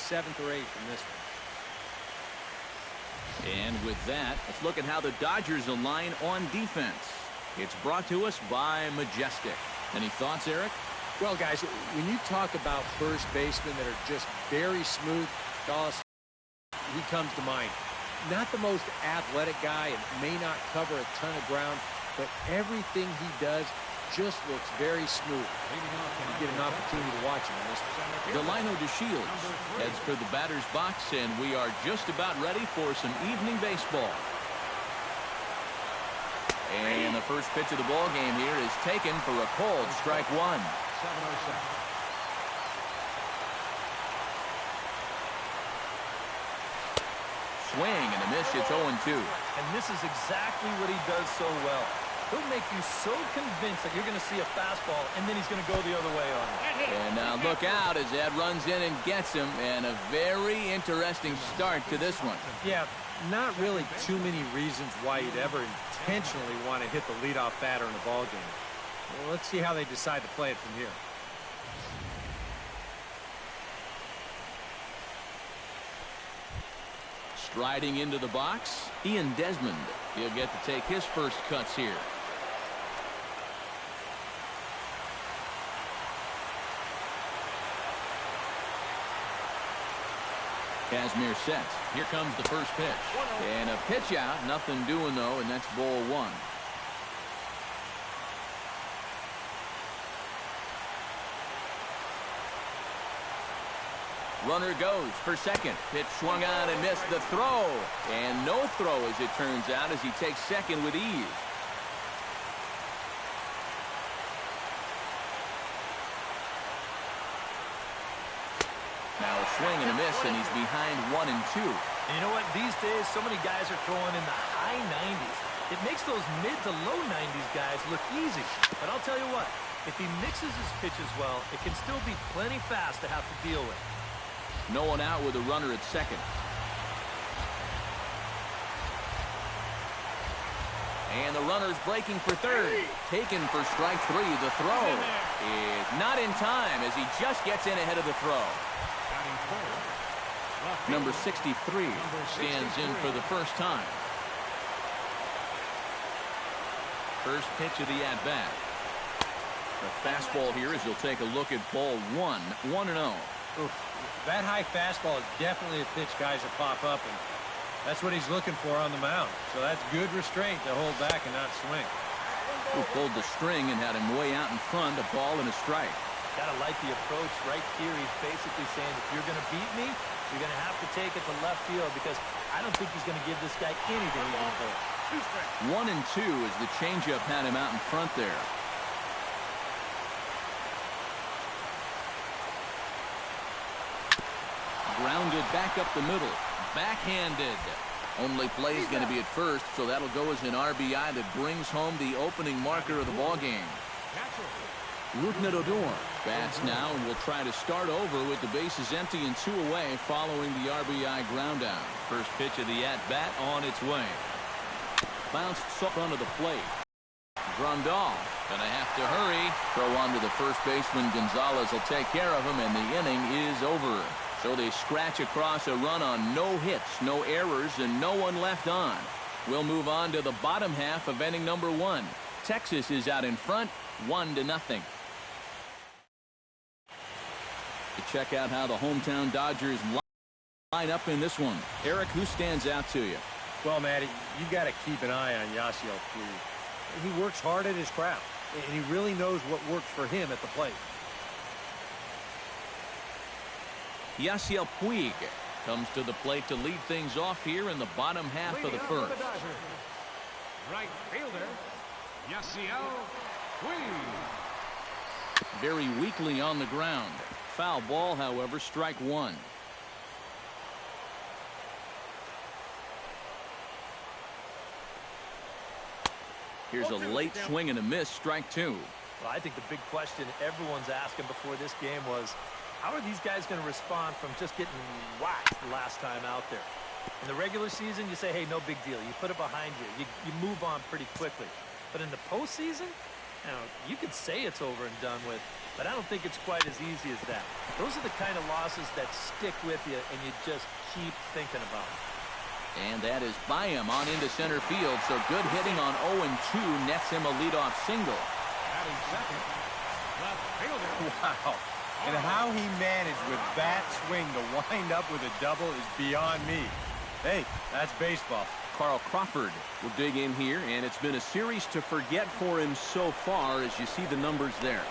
7th or 8th in this one. And with that, let's look at how the Dodgers align on defense. It's brought to us by Majestic. Any thoughts, Eric? Well, guys, when you talk about first basemen that are just very smooth, Dallas, he comes to mind. Not the most athletic guy and may not cover a ton of ground, but everything he does just looks very smooth. You get an opportunity to watch him in this one. Delino DeShields heads for the batter's box, and we are just about ready for some evening baseball. And the first pitch of the ball game here is taken for a called strike one. Swing and a miss. It's 0-2. And this is exactly what he does so well. He'll make you so convinced that you're going to see a fastball, and then he's going to go the other way on it. And now look out as that runs in and gets him, and a very interesting start to this one. Yeah, not really too many reasons why you'd ever intentionally want to hit the leadoff batter in a ball game. Well, let's see how they decide to play it from here. Striding into the box, Ian Desmond. He'll get to take his first cuts here. Kazmir sets. Here comes the first pitch. And a pitch out. Nothing doing, though, and that's ball one. Runner goes for second. Pitch swung on and missed the throw. And no throw, as it turns out, as he takes second with ease. Now a swing and a miss, and he's behind 1-2. And you know what? These days, so many guys are throwing in the high 90s. It makes those mid to low 90s guys look easy. But I'll tell you what, if he mixes his pitches well, it can still be plenty fast to have to deal with. No one out with a runner at second. And the runner's breaking for third. Taken for strike three. The throw is not in time as he just gets in ahead of the throw. Number 63 stands in for the first time. First pitch of the at-bat. The fastball here as he'll take a look at ball one. 1-0. That high fastball is definitely a pitch guys will pop up, and that's what he's looking for on the mound. So that's good restraint to hold back and not swing. Who pulled the string and had him way out in front, a ball and a strike. Gotta like the approach right here. He's basically saying, if you're going to beat me, you're going to have to take it to left field, because I don't think he's going to give this guy anything he won't hold. 1-2 as the changeup had him out in front there. Grounded back up the middle. Backhanded. Only play is going to be at first, so that'll go as an RBI that brings home the opening marker of the ballgame. Rougned Odor bats now and will try to start over with the bases empty and 2 away following the RBI ground down. First pitch of the at-bat on its way. Bounced in front of the plate. Grandal gonna have to hurry. Throw on to the first baseman. Gonzalez will take care of him, and the inning is over. So they scratch across a run on no hits, no errors, and no one left on. We'll move on to the bottom half of inning number 1. Texas is out in front, 1-0. To check out how the hometown Dodgers line up in this one. Eric, who stands out to you? Well, Matty, you got to keep an eye on Yasiel Puig. He works hard at his craft, and he really knows what works for him at the plate. Yasiel Puig comes to the plate to lead things off here in the bottom half of the first. Right fielder, Yasiel Puig. Very weakly on the ground. Foul ball, however, strike one. Here's a late swing and a miss, strike two. Well, I think the big question everyone's asking before this game was, how are these guys going to respond from just getting whacked the last time out there? In the regular season, you say, hey, no big deal. You put it behind you. You move on pretty quickly. But in the postseason, you know, you could say it's over and done with, but I don't think it's quite as easy as that. Those are the kind of losses that stick with you, and you just keep thinking about it. And that is Byam on into center field, so good hitting on 0-2 nets him a leadoff single. Batting second, left fielder. Wow. And how he managed with that swing to wind up with a double is beyond me. Hey, that's baseball. Carl Crawford will dig in here, and it's been a series to forget for him so far as you see the numbers there.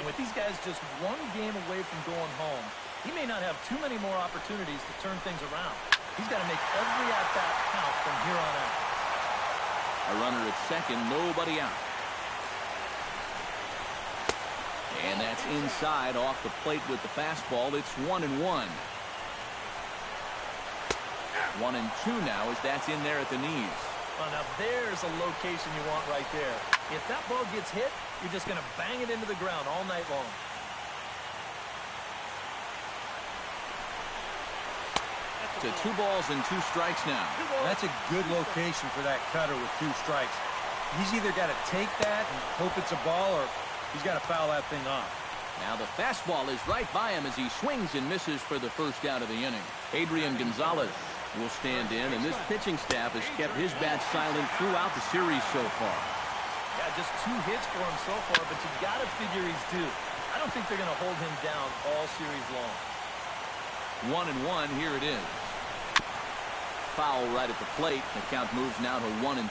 With these guys just one game away from going home, he may not have too many more opportunities to turn things around. He's got to make every at-bat count from here on out. A runner at second, nobody out. And that's inside off the plate with the fastball. It's 1-1. 1-2 now as that's in there at the knees. Well, now there's a location you want right there. If that ball gets hit, you're just going to bang it into the ground all night long. To 2 balls and 2 strikes now. That's a good location for that cutter with 2 strikes. He's either got to take that and hope it's a ball, or he's got to foul that thing off. Now the fastball is right by him as he swings and misses for the first out of the inning. Adrian Gonzalez will stand in, and this pitching staff has kept his bat silent throughout the series so far. Yeah, just 2 hits for him so far, but you got to figure he's due. I don't think they're going to hold him down all series long. 1-1, here it is. Foul right at the plate. The count moves now to 1-2.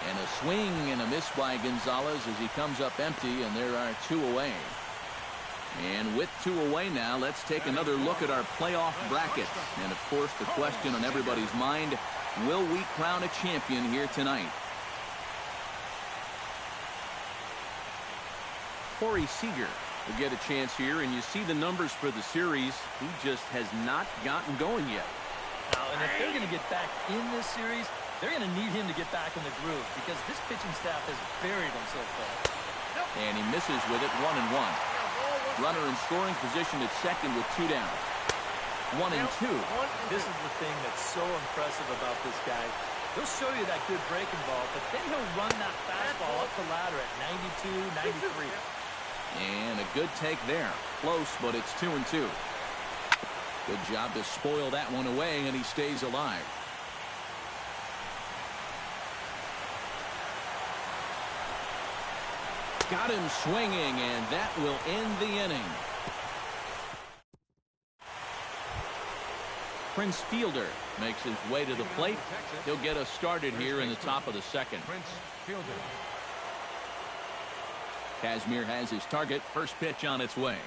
And a swing and a miss by Gonzalez as he comes up empty, and there are 2 away. And with 2 away now, let's take another look at our playoff bracket. And of course, the question on everybody's mind, will we crown a champion here tonight? Corey Seager will get a chance here, and you see the numbers for the series. He just has not gotten going yet. Now, and if they're going to get back in this series, they're going to need him to get back in the groove because this pitching staff has buried him so far. And he misses with it. 1-1. Runner in scoring position at second with 2 down. 1-2. This is the thing that's so impressive about this guy. He'll show you that good breaking ball, but then he'll run that fastball up the ladder at 92, 93. And a good take there. Close, but it's 2-2. Good job to spoil that one away, and he stays alive. Got him swinging, and that will end the inning. Prince Fielder makes his way to the plate. He'll get us started here in the top of the second. Prince Fielder. Kazmir has his target. First pitch on its way.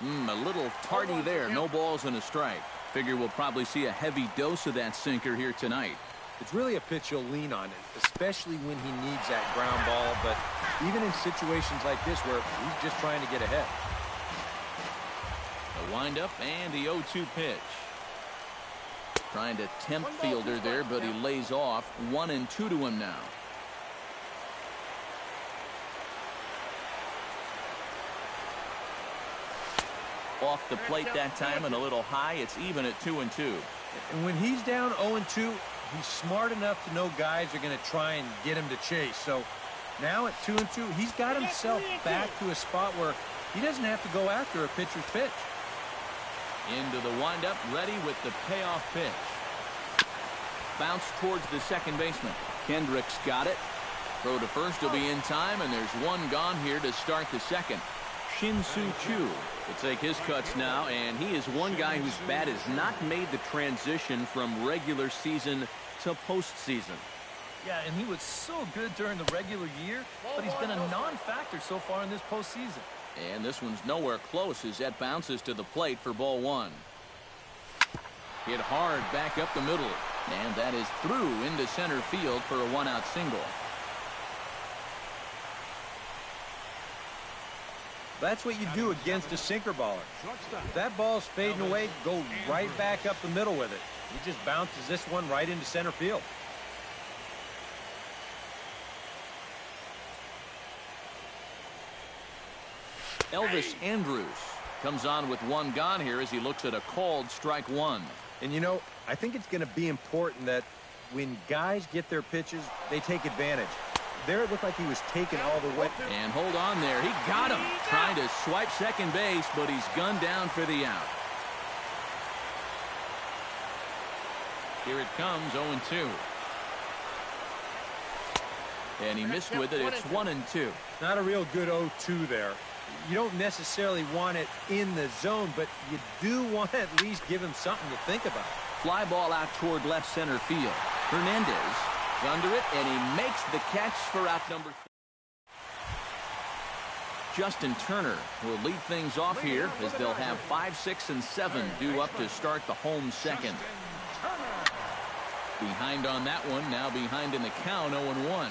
A little tardy there. No balls and a strike. Figure we'll probably see a heavy dose of that sinker here tonight. It's really a pitch you'll lean on, especially when he needs that ground ball, but even in situations like this where he's just trying to get ahead. The windup and the 0-2 pitch. Trying to tempt Fielder there, but he lays off. 1-2 to him now. Off the plate that time and a little high. It's even at 2-2. And when he's down 0-2, he's smart enough to know guys are going to try and get him to chase. So now at 2-2, he's got himself back to a spot where he doesn't have to go after a pitcher's pitch. Into the windup, ready with the payoff pitch. Bounce towards the second baseman. Kendricks got it. Throw to first will be in time, and there's one gone here to start the second. Shin-Soo Choo will take his cuts now, and he is one guy whose bat has not made the transition from regular season to postseason. Yeah, and he was so good during the regular year, but he's been a non-factor so far in this postseason. And this one's nowhere close as that bounces to the plate for ball 1. Hit hard back up the middle, and that is through into center field for a 1-out single. That's what you do against a sinker baller. If that ball's fading away, go right back up the middle with it. He just bounces this one right into center field. Elvis Andrus comes on with one gone here as he looks at a called strike 1. And you know, I think it's going to be important that when guys get their pitches, they take advantage. There it looked like he was taking all the way. And hold on there. He got him. Trying to swipe second base, but he's gunned down for the out. Here it comes, 0-2. And he missed with it. It's 1-2. Not a real good 0-2 there. You don't necessarily want it in the zone, but you do want to at least give him something to think about. Fly ball out toward left center field. Hernandez under it, and he makes the catch for out number 3. Justin Turner will lead things off here as they'll have 5, 6, and 7 due up to start the home second. Behind on that one, now behind in the count, 0-1.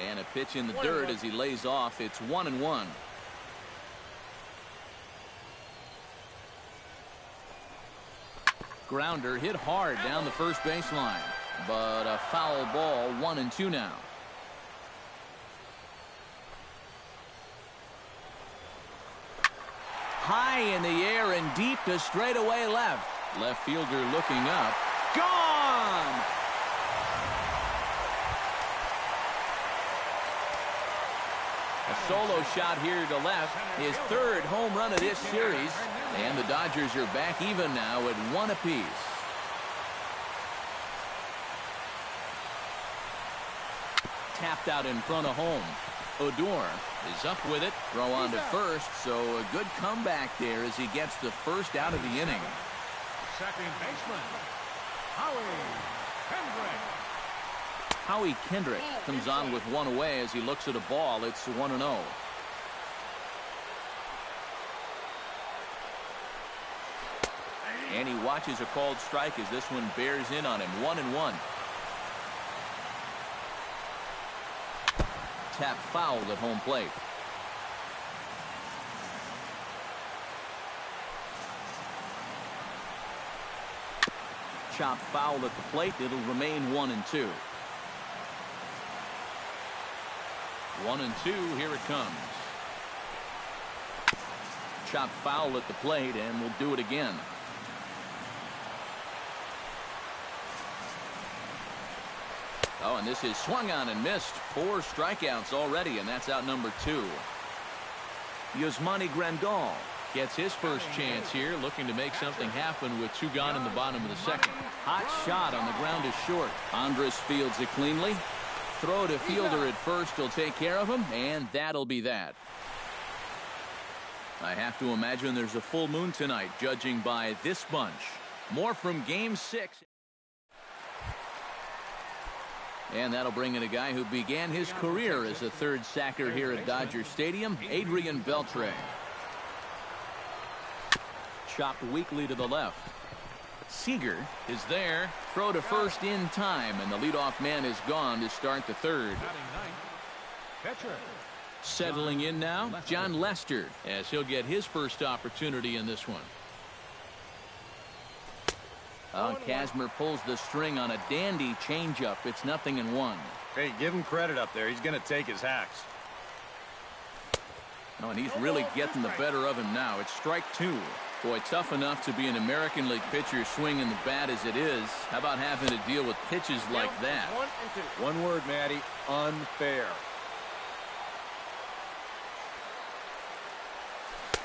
And a pitch in the dirt as he lays off. It's 1-1. Grounder hit hard down the first baseline, but a foul ball. 1-2 now. High in the air and deep to straightaway left. Left fielder looking up. Gone! A solo shot here to left. His third home run of this series. And the Dodgers are back even now at 1 apiece. Tapped out in front of home. Odor is up with it. Throw on to first, so a good comeback there as he gets the first out of the inning. Second baseman, Howie Kendrick. Howie Kendrick comes on with one away as he looks at a ball. It's 1-0. And he watches a called strike as this one bears in on him. 1-1. Tap fouled at home plate. Chop foul at the plate. It'll remain 1-2. 1-2. Here it comes. Chop foul at the plate, and we'll do it again. Oh, and this is swung on and missed. 4 strikeouts already, and that's out number 2. Yasmani Grandal gets his first chance here, looking to make something happen with 2 gone in the bottom of the second. Hot shot on the ground is short. Andres fields it cleanly. Throw to fielder at first will take care of him, and that'll be that. I have to imagine there's a full moon tonight, judging by this bunch. More from Game 6. And that'll bring in a guy who began his career as a third sacker here at Dodger Stadium, Adrian Beltre. Chopped weakly to the left. Seager is there. Throw to first in time, and the leadoff man is gone to start the third. Settling in now, John Lester, as he'll get his first opportunity in this one. Kazmir pulls the string on a dandy changeup. It's 0-1. Hey, give him credit up there. He's going to take his hacks. Oh, and he's really getting the better of him now. It's strike 2. Boy, tough enough to be an American League pitcher swinging the bat as it is. How about having to deal with pitches like that? One word, Matty. Unfair.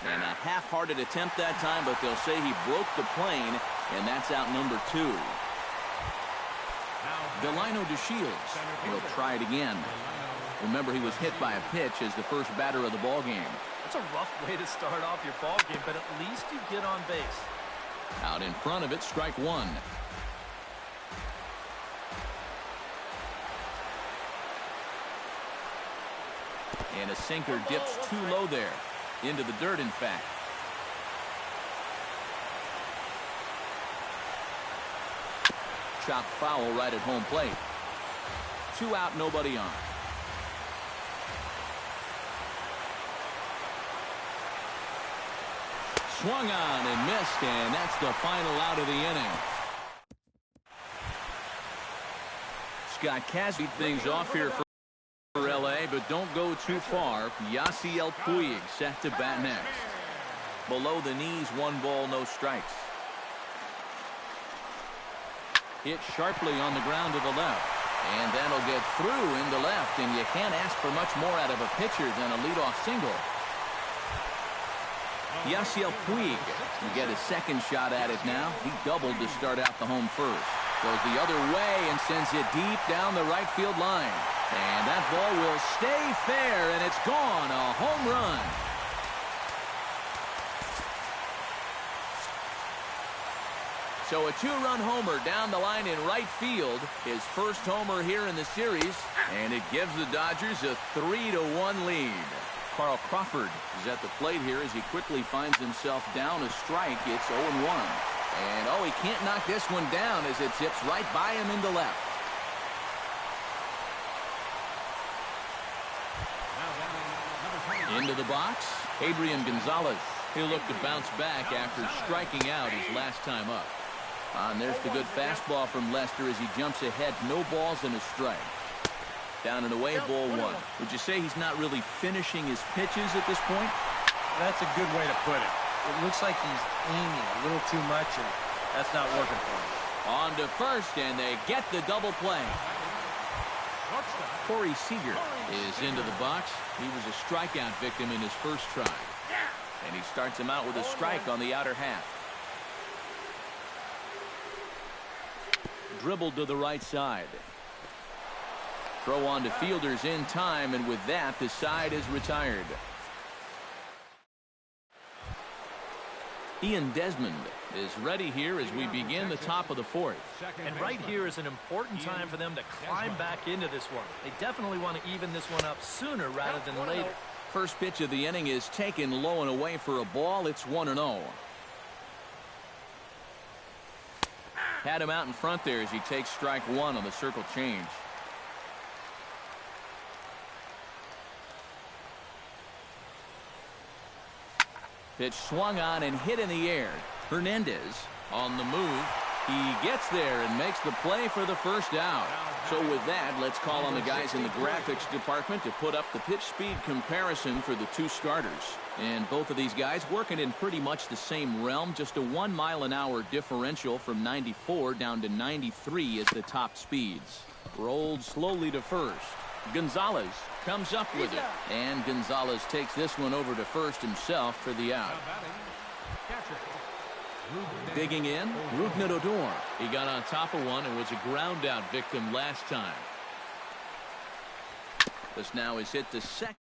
And a half-hearted attempt that time, but they'll say he broke the plane, and that's out number 2. Delino DeShields will try it again. Remember, he was hit by a pitch as the first batter of the ball game. That's a rough way to start off your ball game, but at least you get on base. Out in front of it, strike 1. And a sinker dips too low there. Into the dirt, in fact. Chopped foul right at home plate. 2 out, nobody on. Swung on and missed, and that's the final out of the inning. Scott Kazmir things off here for LA, but don't go too far. Yasiel Puig set to bat next. Below the knees, 1 ball, no strikes. Hit sharply on the ground to the left. And that'll get through into left, and you can't ask for much more out of a pitcher than a leadoff single. Yasiel Puig will get a second shot at it now. He doubled to start out the home first. Goes the other way and sends it deep down the right field line. And that ball will stay fair, and it's gone. A home run. So a two-run homer down the line in right field. His first homer here in the series. And it gives the Dodgers a 3-1 lead. Carl Crawford is at the plate here as he quickly finds himself down a strike. It's 0-1. And, oh, he can't knock this one down as it zips right by him into left. Into the box, Adrian Gonzalez. He'll look to bounce back after striking out his last time up. And there's the good fastball from Lester as he jumps ahead. No balls and a strike. Down and away, ball one. Would you say he's not really finishing his pitches at this point? That's a good way to put it. It looks like he's aiming a little too much, and that's not working for him. On to first, and they get the double play. Corey Seager is into the box. He was a strikeout victim in his first try. And he starts him out with a strike on the outer half. Dribbled to the right side. Throw on to fielders in time, and with that, the side is retired. Ian Desmond is ready here as we begin the top of the fourth. And right here is an important time for them to climb back into this one. They definitely want to even this one up sooner rather than later. First pitch of the inning is taken low and away for a ball. It's 1-0. Had him out in front there as he takes strike one on the circle change. Pitch swung on and hit in the air. Hernandez on the move. He gets there and makes the play for the first out. So with that, let's call on the guys in the graphics department to put up the pitch speed comparison for the two starters. And both of these guys working in pretty much the same realm. Just a 1 mile-an-hour differential from 94 down to 93 is the top speeds. Rolled slowly to first. Gonzalez comes up with it. And Gonzalez takes this one over to first himself for the out. Digging in, Rougned Odor. He got on top of one and was a ground out victim last time. This now is hit to second.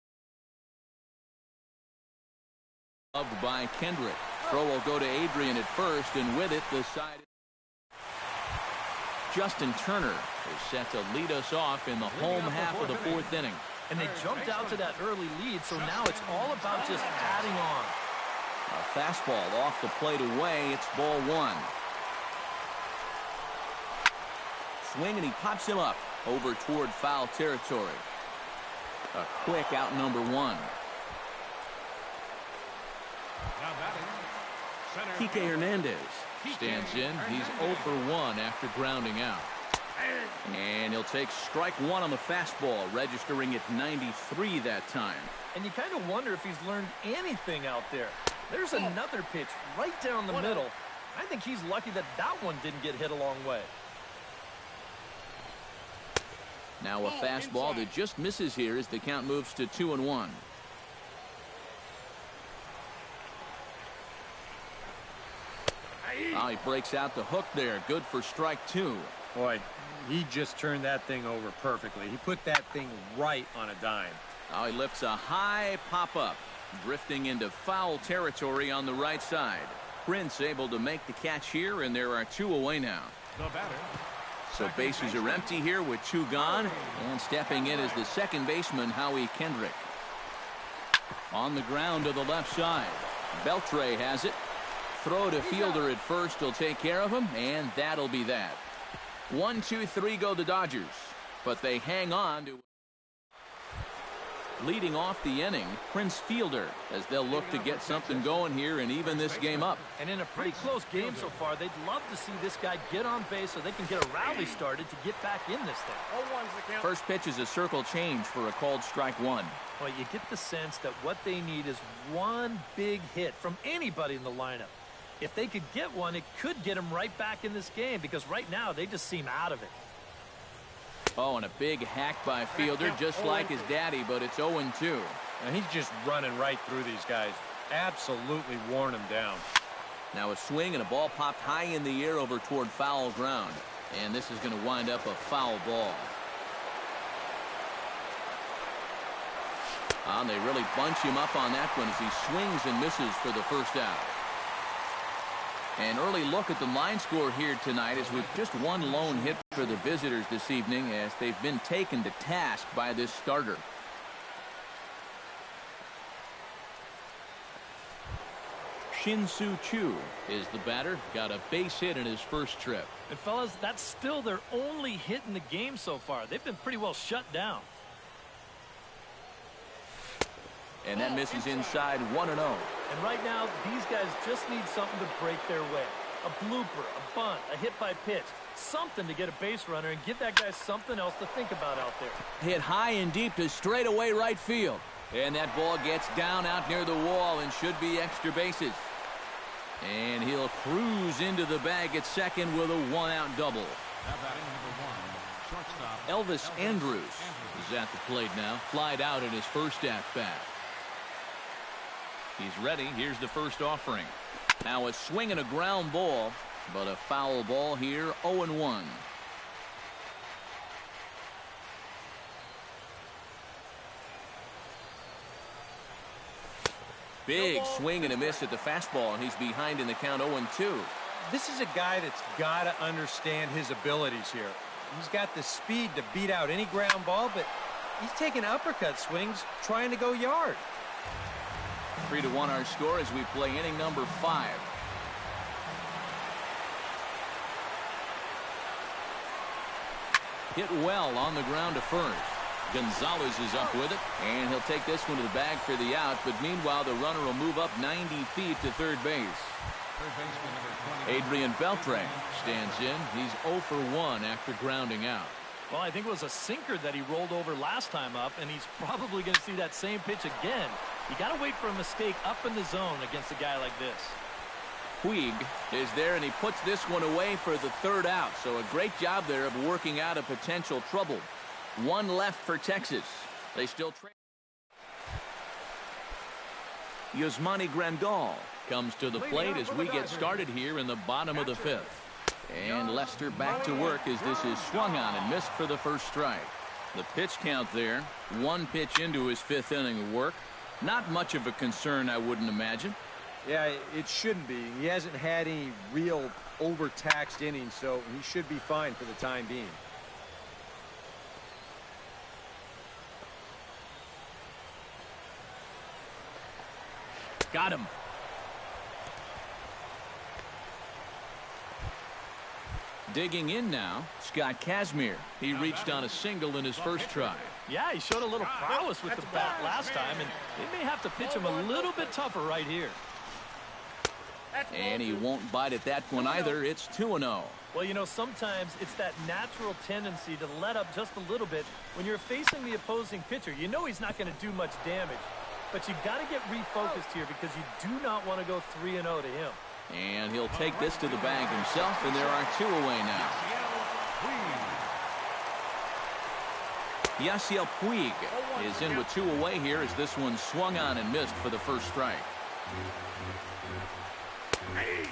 Loved by Kendrick. Throw will go to Adrian at first, and with it, the side. Justin Turner is set to lead us off in the home half of the fourth inning. And they jumped out to that early lead, so now it's all about just adding on. A fastball off the plate away. It's ball one. Swing, and he pops him up over toward foul territory. A quick out number one. Kike Hernandez stands in. He's 0 for 1 after grounding out. And he'll take strike one on the fastball, registering at 93 that time. And you kind of wonder if he's learned anything out there. There's another pitch right down the middle. I think he's lucky that that one didn't get hit a long way. Now a fastball that just misses here as the count moves to 2-1. Oh, he breaks out the hook there. Good for strike two. Boy, he just turned that thing over perfectly. He put that thing right on a dime. Oh, he lifts a high pop-up, drifting into foul territory on the right side. Prince able to make the catch here, and there are two away now. So bases are empty here with two gone, and stepping in is the second baseman, Howie Kendrick. On the ground to the left side. Beltre has it. Throw to fielder at first will take care of him, and that'll be that. 1, 2, 3 go the Dodgers, but they hang on to. Leading off the inning, Prince Fielder, as they'll look to get something going here and even this game up. And in a pretty close game so far, they'd love to see this guy get on base so they can get a rally started to get back in this thing. First pitch is a circle change for a called strike one. Well, you get the sense that what they need is one big hit from anybody in the lineup. If they could get one, it could get them right back in this game because right now they just seem out of it. Oh, and a big hack by Fielder, just like his daddy, but it's 0-2. And he's just running right through these guys. Absolutely worn them down. Now a swing and a ball popped high in the air over toward foul ground. And this is going to wind up a foul ball. And they really bunch him up on that one as he swings and misses for the first out. An early look at the line score here tonight is with just one lone hit for the visitors this evening as they've been taken to task by this starter. Shin-Soo Choo is the batter. Got a base hit in his first trip. And fellas, that's still their only hit in the game so far. They've been pretty well shut down. And that misses inside 1-0. And right now, these guys just need something to break their way. A blooper, a bunt, a hit by pitch. Something to get a base runner and give that guy something else to think about out there. Hit high and deep to straightaway right field. And that ball gets down out near the wall and should be extra bases. And he'll cruise into the bag at second with a one-out double. Elvis Andrus is at the plate now. Flied out in his first at-bat. He's ready. Here's the first offering. Now a swing and a ground ball, but a foul ball here, 0-1. Big swing and a miss at the fastball, and he's behind in the count 0-2. This is a guy that's got to understand his abilities here. He's got the speed to beat out any ground ball, but he's taking uppercut swings trying to go yard. 3-1 our score as we play inning number 5. Hit well on the ground to first. Gonzalez is up with it, and he'll take this one to the bag for the out, but meanwhile the runner will move up 90 feet to third base. Adrian Beltre stands in. He's 0 for 1 after grounding out. Well, I think it was a sinker that he rolled over last time up, and he's probably going to see that same pitch again. You got to wait for a mistake up in the zone against a guy like this. Puig is there, and he puts this one away for the third out. So a great job there of working out a potential trouble. One left for Texas. They still trade. Yasmani Grandal comes to the plate as we get started here in the bottom of the 5th. And Lester back to work as this is swung on and missed for the first strike. The pitch count there, one pitch into his 5th inning of work. Not much of a concern, I wouldn't imagine. Yeah, it shouldn't be. He hasn't had any real overtaxed innings, so he should be fine for the time being. Got him. Digging in now, Scott Kazmir. He reached on a single in his first try. Yeah, he showed a little prowess with the bat last time, and they may have to pitch him a little bit tougher right here. And he won't bite at that one either. It's 2-0. Well, you know, sometimes it's that natural tendency to let up just a little bit when you're facing the opposing pitcher. You know he's not going to do much damage, but you've got to get refocused here because you do not want to go 3-0 to him. And he'll take this to the bag himself, and there are 2 away now. Yasiel Puig is in with 2 away here as this one swung on and missed for the first strike.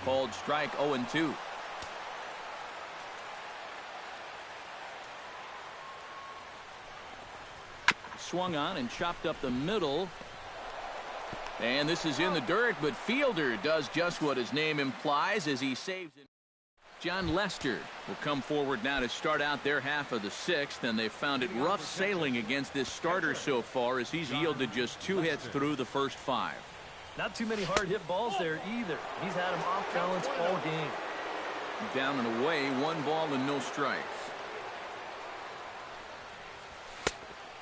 Called strike 0-2. Swung on and chopped up the middle. And this is in the dirt, but Fielder does just what his name implies as he saves it. John Lester will come forward now to start out their half of the 6th, and they've found it rough sailing against this starter so far as he's yielded just 2 hits through the first 5. Not too many hard hit balls there either. He's had him off balance all game. Down and away, 1 ball and no strikes.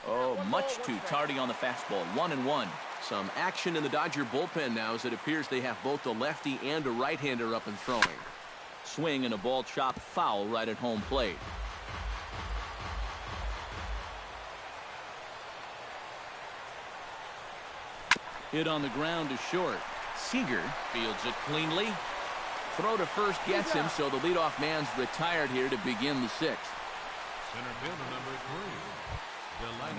Oh, much too tardy on the fastball. 1-1. Some action in the Dodger bullpen now as it appears they have both a lefty and a right-hander up and throwing. Swing and a ball chopped foul right at home plate. Hit on the ground to short. Seager fields it cleanly. throw to first gets him, so the leadoff man's retired here to begin the sixth. Center fielder number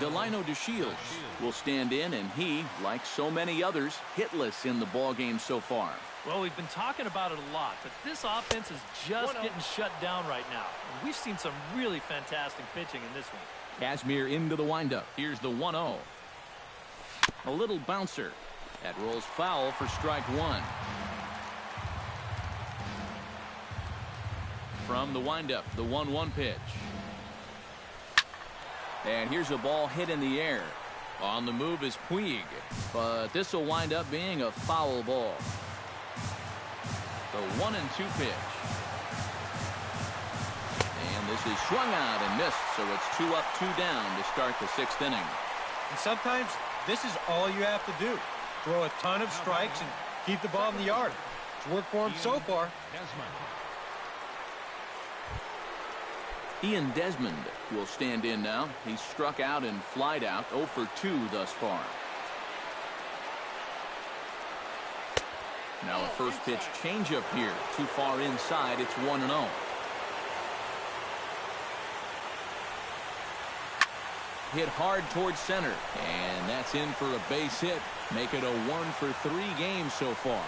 3. Delino DeShields will stand in, and he, like so many others, hitless in the ballgame so far. Well, we've been talking about it a lot, but this offense is just getting shut down right now. And we've seen some really fantastic pitching in this one. Kazmir into the windup. Here's the 1-0. A little bouncer. That rolls foul for strike one. From the windup, the 1-1 pitch. And here's a ball hit in the air. On the move is Puig, but this will wind up being a foul ball. The 1-2 pitch. And this is swung out and missed, so it's 2 up, 2 down to start the sixth inning. And sometimes this is all you have to do. Throw a ton of strikes and keep the ball in the yard. It's worked for him so far. Ian Desmond will stand in now. He's struck out and flied out, 0 for 2 thus far. Now a first pitch changeup here. Too far inside. It's 1-0. Hit hard towards center. And that's in for a base hit. Make it a 1 for 3 game so far.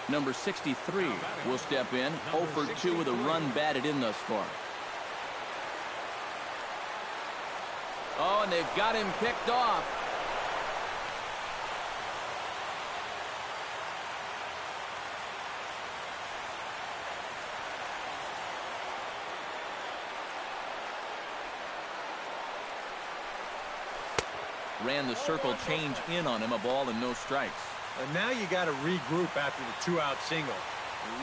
Number 63 will step in. 0 for 2 with a run batted in thus far. Oh, and they've got him picked off. Ran the circle change in on him. A ball and no strikes. And now you got to regroup after the 2-out single.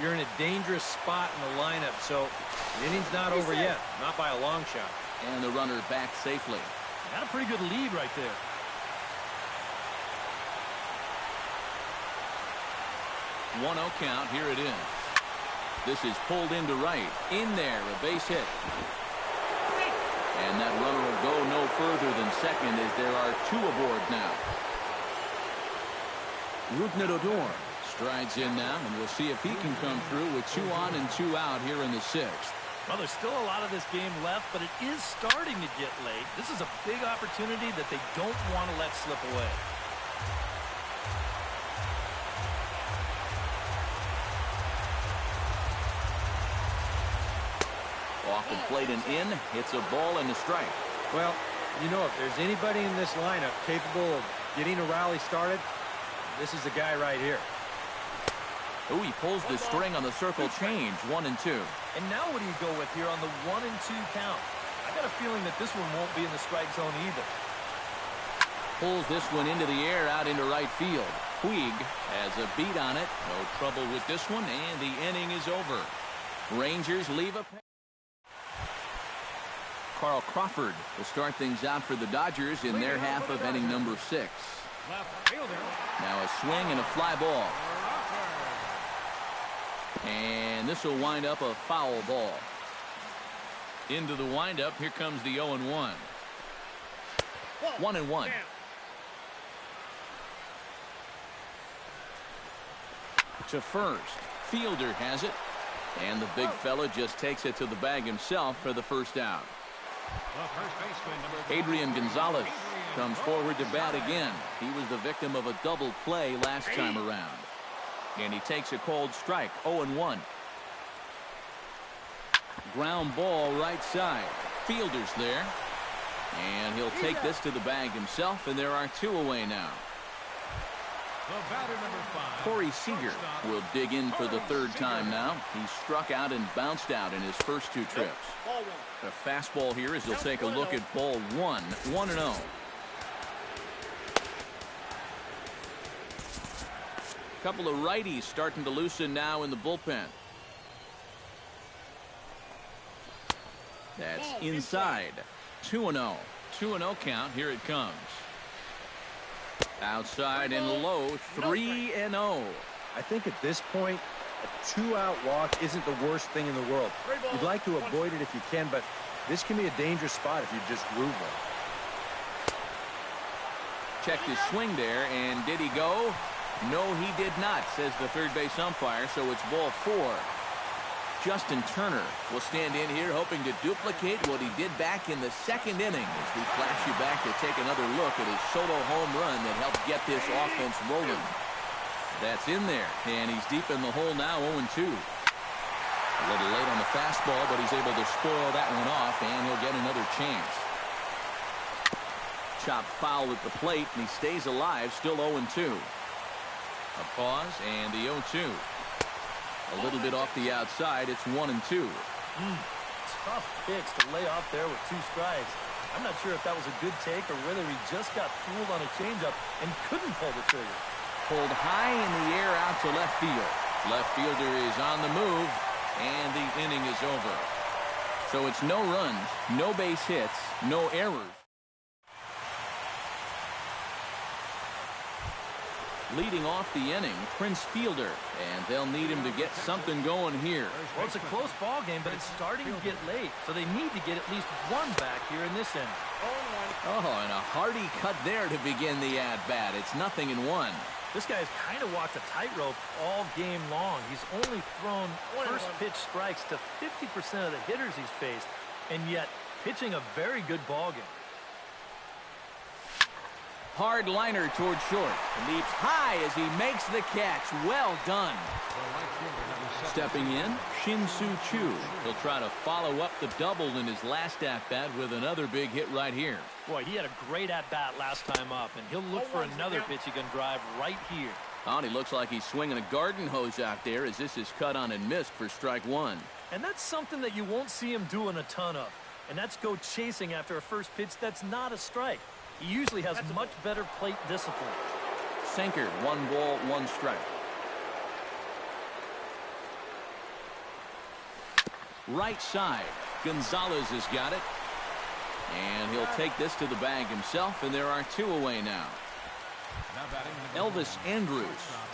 You're in a dangerous spot in the lineup, so the inning's not over yet. Not by a long shot. And the runner back safely. Got a pretty good lead right there. One 1-0 count. Here it is. This is pulled into right. In there, a base hit. And that runner will go no further than second as there are 2 aboard now. Rougned Odor strides in now, and we'll see if he can come through with 2 on and 2 out here in the sixth. Well, there's still a lot of this game left, but it is starting to get late. This is a big opportunity that they don't want to let slip away. Off the plate and in. It's a ball and a strike. Well, you know, if there's anybody in this lineup capable of getting a rally started, this is the guy right here. Oh, he pulls the string on the circle change. 1 and 2. And now what do you go with here on the 1 and 2 count? I got a feeling that this one won't be in the strike zone either. Pulls this one into the air out into right field. Puig has a beat on it. No trouble with this one, and the inning is over. Rangers leave a... Carl Crawford will start things out for the Dodgers in their half of inning number 6. Now a swing and a fly ball. And this will wind up a foul ball. Into the windup. Here comes the 0-1. 1-1. To first. Fielder has it. And the big fella just takes it to the bag himself for the first out. Adrian Gonzalez comes forward to bat again. He was the victim of a double play last time around. And he takes a cold strike. 0-1. Ground ball right side. Fielder's there. And he'll take this to the bag himself, and there are 2 away now. Corey Seager will dig in for the 3rd time now. He struck out and bounced out in his first 2 trips. The fastball here as he'll take a look at ball 1. 1-0. Couple of righties starting to loosen now in the bullpen. That's inside. 2-0. 2-0 count. Here it comes. Outside and low. 3-0. I think at this point, a 2-out walk isn't the worst thing in the world. You'd like to avoid it if you can, but this can be a dangerous spot if you just groove one. Checked his swing there, and did he go? No, he did not, says the third base umpire, so it's ball 4. Justin Turner will stand in here hoping to duplicate what he did back in the second inning as we flash you back to take another look at his solo home run that helped get this offense rolling. That's in there, and he's deep in the hole now, 0-2. A little late on the fastball, but he's able to spoil that one off, and he'll get another chance. Chopped foul at the plate, and he stays alive, still 0-2. A pause, and the 0-2. A little bit off the outside. It's 1-2. Tough pitch to lay off there with 2 strikes. I'm not sure if that was a good take or whether he just got fooled on a changeup and couldn't pull the trigger. Pulled high in the air out to left field. Left fielder is on the move, and the inning is over. So it's no runs, no base hits, no errors. Leading off the inning, Prince Fielder, and they'll need him to get something going here. Well, it's a close ball game, but it's starting to get late, so they need to get at least 1 back here in this inning. Oh, and a hearty cut there to begin the at-bat. It's 0-1. This guy's kind of walked a tightrope all game long. He's only thrown first pitch strikes to 50% of the hitters he's faced, and yet pitching a very good ball game. Hard liner toward short. Leaps high as he makes the catch. Well done. Stepping in, Shin-Soo Choo. He'll try to follow up the double in his last at-bat with another big hit right here. Boy, he had a great at-bat last time up, and he'll look for another pitch he can drive right here. Oh, and he looks like he's swinging a garden hose out there as this is cut on and missed for strike 1. And that's something that you won't see him doing a ton of, and that's go chasing after a first pitch that's not a strike. He usually has much better plate discipline. Sinker, 1 ball, 1 strike. Right side, Gonzalez has got it. And he'll take this to the bag himself, and there are 2 away now. Elvis Andrus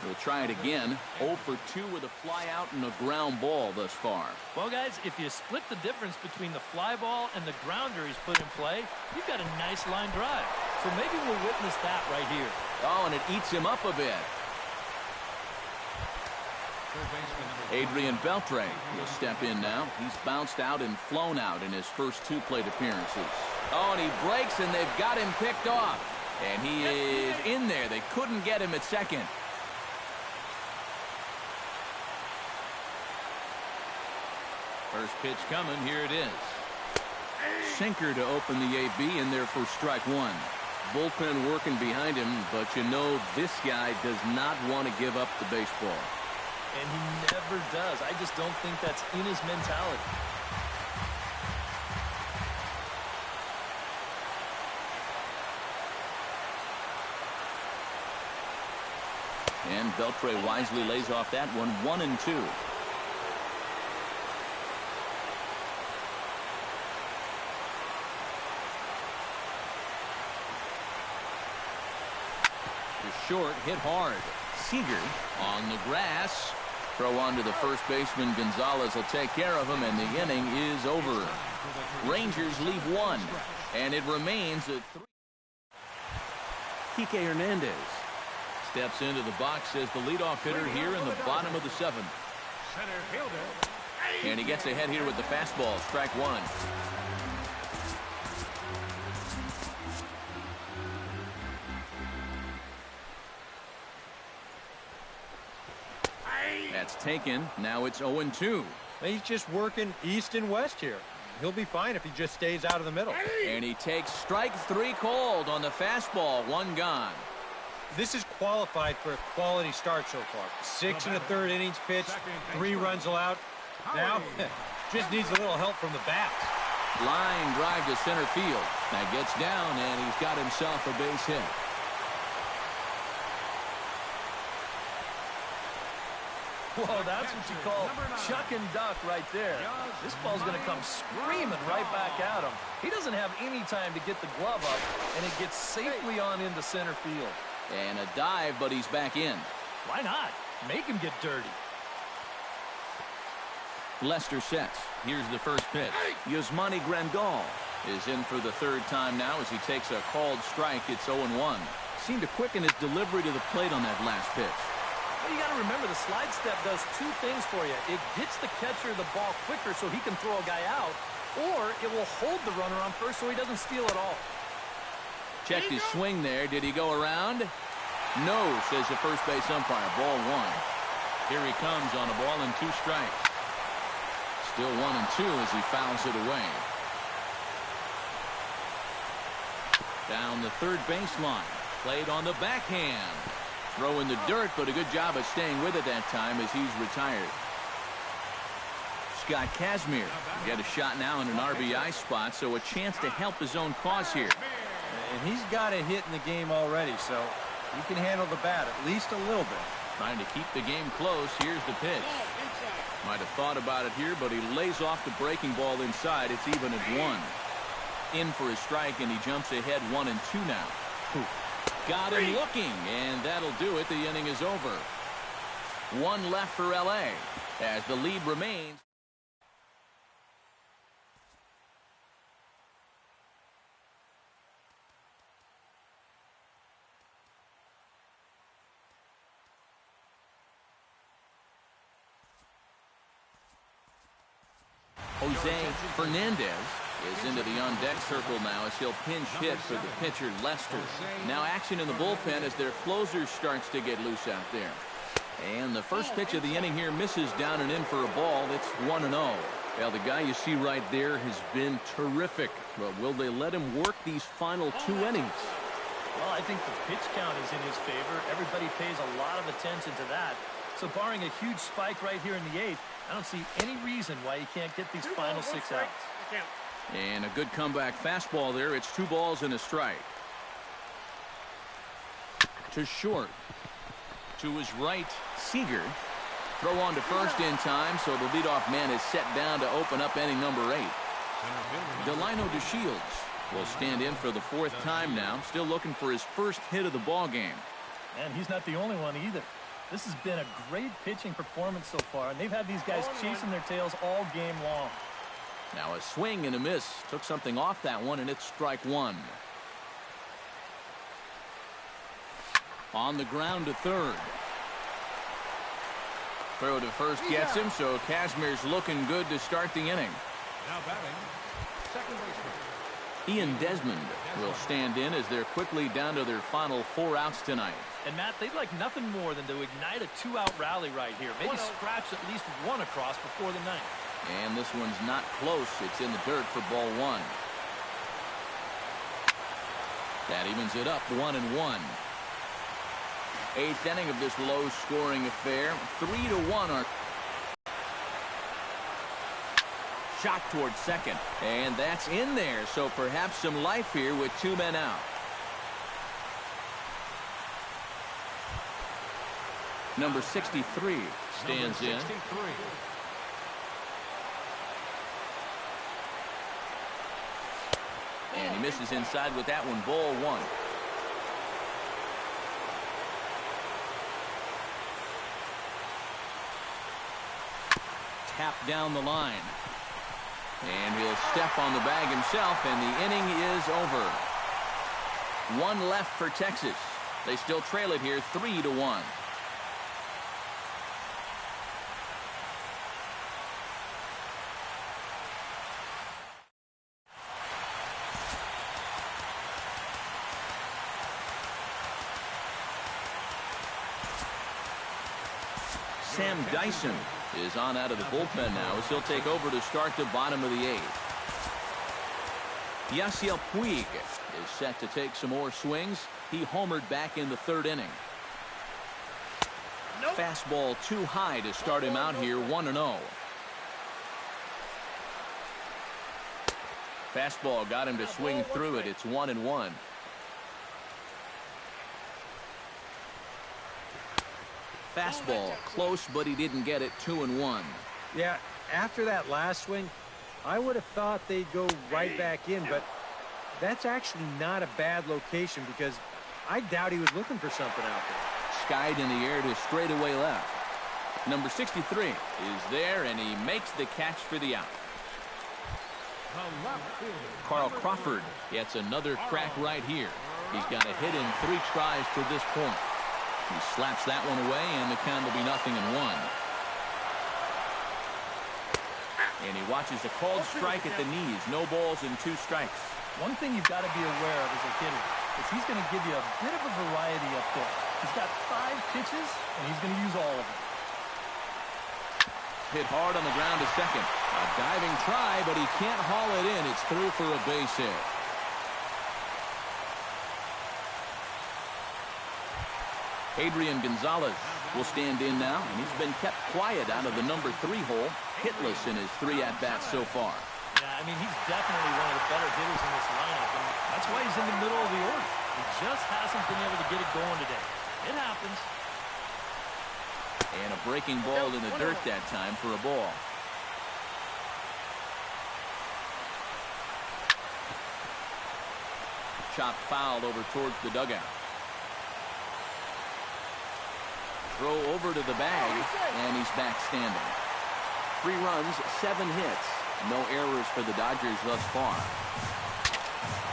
will try it again. 0 for 2 with a fly out and a ground ball thus far. Well, guys, if you split the difference between the fly ball and the grounder he's put in play, you've got a nice line drive. So maybe we'll witness that right here. Oh, and it eats him up a bit. Adrian Beltre will step in now. He's bounced out and flown out in his first 2 plate appearances. Oh, and he breaks, and they've got him picked off. And he is in there. They couldn't get him at second. First pitch coming. Here it is. Sinker to open the AB in there for strike 1. Bullpen working behind him, but you know this guy does not want to give up the baseball. And he never does. I just don't think that's in his mentality. And Beltre wisely lays off that one, 1-2. Short, hit hard. Seager on the grass. Throw on to the first baseman. Gonzalez will take care of him, and the inning is over. Rangers leave 1, and it remains at 3. Kike Hernandez steps into the box as the leadoff hitter here in the bottom of the 7th. And he gets ahead here with the fastball. Strike 1. That's taken. Now it's 0-2. He's just working east and west here. He'll be fine if he just stays out of the middle. And he takes strike 3 called on the fastball. 1 gone. This is qualified for a quality start so far. 6 1/3 innings pitched, 3 runs allowed. Now, just needs a little help from the bats. Line drive to center field. Now gets down, and he's got himself a base hit. Whoa, that's what you call chuck and duck right there. This ball's going to come screaming right back at him. He doesn't have any time to get the glove up, and it gets safely on into center field. And a dive, but he's back in. Why not? Make him get dirty. Lester sets. Here's the first pitch. Yasmani Grandal is in for the 3rd time now as he takes a called strike. It's 0-1. seemed to quicken his delivery to the plate on that last pitch. Well, you got to remember the slide step does two things for you. It gets the catcher the ball quicker so he can throw a guy out, or it will hold the runner on first so he doesn't steal at all. Checked his swing there. Did he go around? No, says the first base umpire. Ball one. Here he comes on a ball and 2 strikes. Still 1-2 as he fouls it away. Down the third baseline. Played on the backhand. Throw in the dirt, but a good job of staying with it that time as he's retired. Scott Kazmir get a shot now in an RBI spot, so a chance to help his own cause here. And he's got a hit in the game already, so he can handle the bat at least a little bit. Trying to keep the game close. Here's the pitch. Might have thought about it here, but he lays off the breaking ball inside. It's even at 1. In for a strike, and he jumps ahead 1-2 now. Got him looking, and that'll do it. The inning is over. 1 left for L.A. as the lead remains. Jose Fernandez is into the on-deck circle now as he'll pinch hit for the pitcher Lester. Now action in the bullpen as their closer starts to get loose out there. And the first pitch of the inning here misses down and in for a ball. It's 1-0. Well, the guy you see right there has been terrific. But will they let him work these final 2 innings? Well, I think the pitch count is in his favor. Everybody pays a lot of attention to that. So barring a huge spike right here in the 8th, I don't see any reason why he can't get these final 6 outs. And a good comeback fastball there. It's 2 balls and a strike. To short. To his right, Seager. Throw on to first in time, so the leadoff man is set down to open up inning number 8. Delino DeShields will stand in for the 4th time now, still looking for his first hit of the ball game. And he's not the only one either. This has been a great pitching performance so far, and they've had these guys chasing their tails all game long. Now a swing and a miss. Took something off that one, and it's strike 1. On the ground to third. Throw to first gets him, so Kazmir's looking good to start the inning. Now batting, second baseman. Ian Desmond will stand in as they're quickly down to their final 4 outs tonight. And Matt, they'd like nothing more than to ignite a 2-out rally right here. Maybe scratch at least 1 across before the 9th. And this one's not close. It's in the dirt for ball 1. That evens it up 1-1. 8th inning of this low-scoring affair. 3-1 are shot towards second. And that's in there, so perhaps some life here with 2 men out. Number 63 stands in. And he misses inside with that one. Ball 1. Tap down the line. And he'll step on the bag himself, and the inning is over. 1 left for Texas. They still trail it here 3-1. Sam Dyson is on out of the bullpen now as he'll take over to start the bottom of the 8th. Yasiel Puig is set to take some more swings. He homered back in the 3rd inning. Fastball too high to start him out here 1-0. Fastball got him to swing through it. It's 1-1. Fastball close, but he didn't get it. 2-1. Yeah, after that last swing, I would have thought they'd go right back in, but that's actually not a bad location because I doubt he was looking for something out there. Skied in the air to straightaway left. Number 63 is there, and he makes the catch for the out. Carl Crawford gets another crack right here. He's got a hit in 3 tries to this point. He slaps that one away, and the count will be 0-1. And he watches a called strike at the knees. No balls and 2 strikes. One thing you've got to be aware of as a hitter is he's going to give you a bit of a variety up there. He's got 5 pitches, and he's going to use all of them. Hit hard on the ground to second. A diving try, but he can't haul it in. It's through for a base hit. Adrian Gonzalez will stand in now, and he's been kept quiet out of the number 3 hole, hitless in his 3 at-bats so far. Yeah, I mean, he's definitely one of the better hitters in this lineup, and that's why he's in the middle of the order. He just hasn't been able to get it going today. It happens. And a breaking ball in the dirt that time for a ball. Chopped foul over towards the dugout. Throw over to the bag, and he's back standing. 3 runs, 7 hits. No errors for the Dodgers thus far.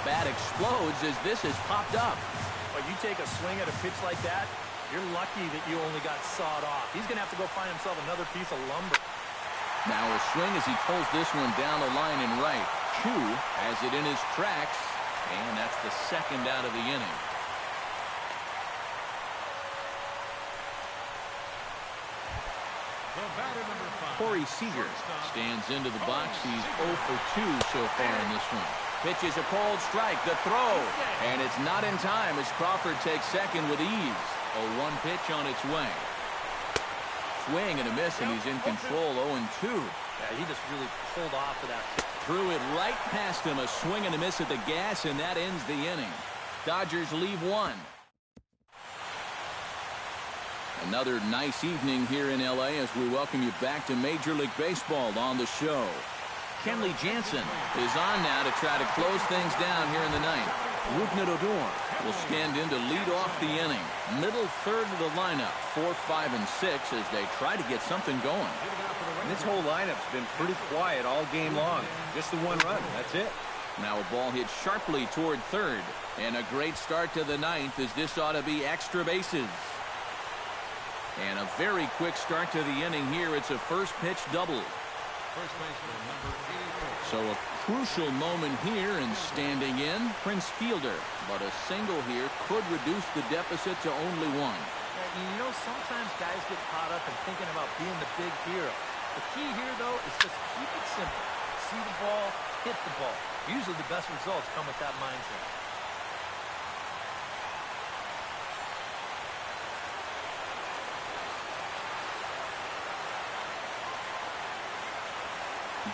Bat explodes as this has popped up. Well, you take a swing at a pitch like that, you're lucky that you only got sawed off. He's going to have to go find himself another piece of lumber. Now a swing as he pulls this one down the line and right. Chu has it in his tracks, and that's the 2nd out of the inning. Corey Seager stands into the box. He's 0 for 2 so far in this one. Pitches a called strike. The throw. And it's not in time as Crawford takes second with ease. A 1 pitch on its way. Swing and a miss, and he's in control. 0-2. Yeah, he just really pulled off of that. Threw it right past him. A swing and a miss at the gas, and that ends the inning. Dodgers leave 1. Another nice evening here in L.A. as we welcome you back to Major League Baseball on the show. Kenley Jansen is on now to try to close things down here in the ninth. Rougned Odor will stand in to lead off the inning. Middle third of the lineup, 4, 5, and 6 as they try to get something going. And this whole lineup's been pretty quiet all game long. Just the 1 run, that's it. Now a ball hit sharply toward third. And a great start to the ninth as this ought to be extra bases. And a very quick start to the inning here. It's a first pitch double. First baseman, number 84. So a crucial moment here, and standing in, Prince Fielder. But a single here could reduce the deficit to only 1. You know, sometimes guys get caught up in thinking about being the big hero. The key here, though, is just keep it simple. See the ball, hit the ball. Usually the best results come with that mindset.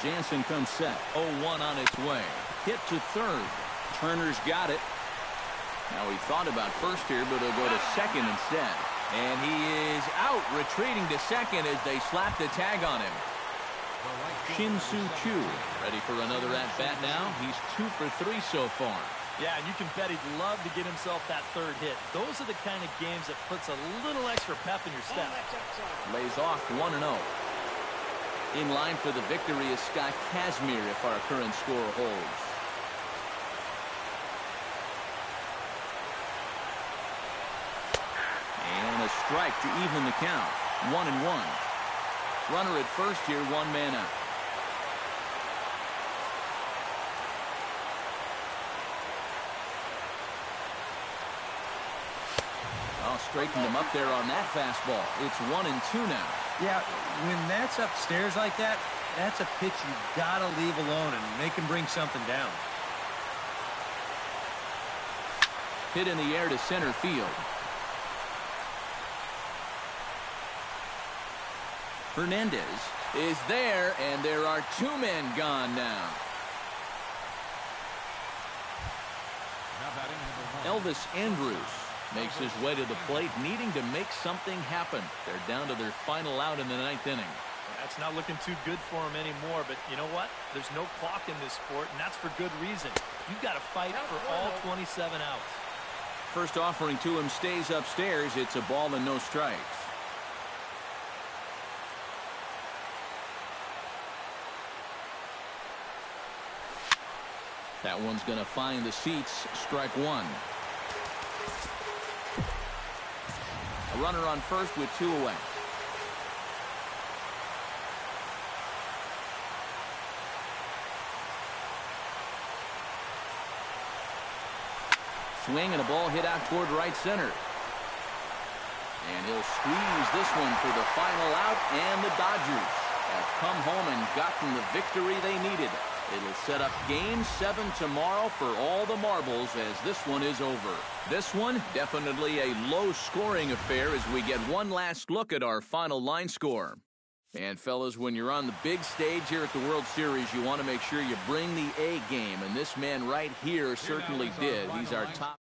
Jansen comes set. 0-1 on its way. Hit to third. Turner's got it. Now he thought about first here, but he'll go to second instead. And he is out, retreating to second as they slap the tag on him. Shin-Soo Choo ready for another at-bat now. He's 2 for 3 so far. Yeah, and you can bet he'd love to get himself that third hit. Those are the kind of games that puts a little extra pep in your step. Lays off 1-0. In line for the victory is Scott Kazmir if our current score holds. And a strike to even the count. 1-1. Runner at first here, 1 man out. Straightened him up there on that fastball. It's 1-2 now. Yeah, when that's upstairs like that, that's a pitch you gotta leave alone and make him bring something down. Hit in the air to center field. Hernandez is there, and there are 2 men gone now. Elvis Andrus makes his way to the plate, needing to make something happen. They're down to their final out in the 9th inning. That's not looking too good for him anymore, but you know what? There's no clock in this sport, and that's for good reason. You've got to fight for all 27 outs. First offering to him stays upstairs. It's a ball and no strikes. That one's going to find the seats. Strike 1. A runner on first with 2 away. Swing and a ball hit out toward right center. And he'll squeeze this one for the final out, and the Dodgers have come home and gotten the victory they needed. It'll set up Game 7 tomorrow for all the marbles as this one is over. This one, definitely a low-scoring affair as we get one last look at our final line score. And, fellas, when you're on the big stage here at the World Series, you want to make sure you bring the A game, and this man right here certainly did. He's our top.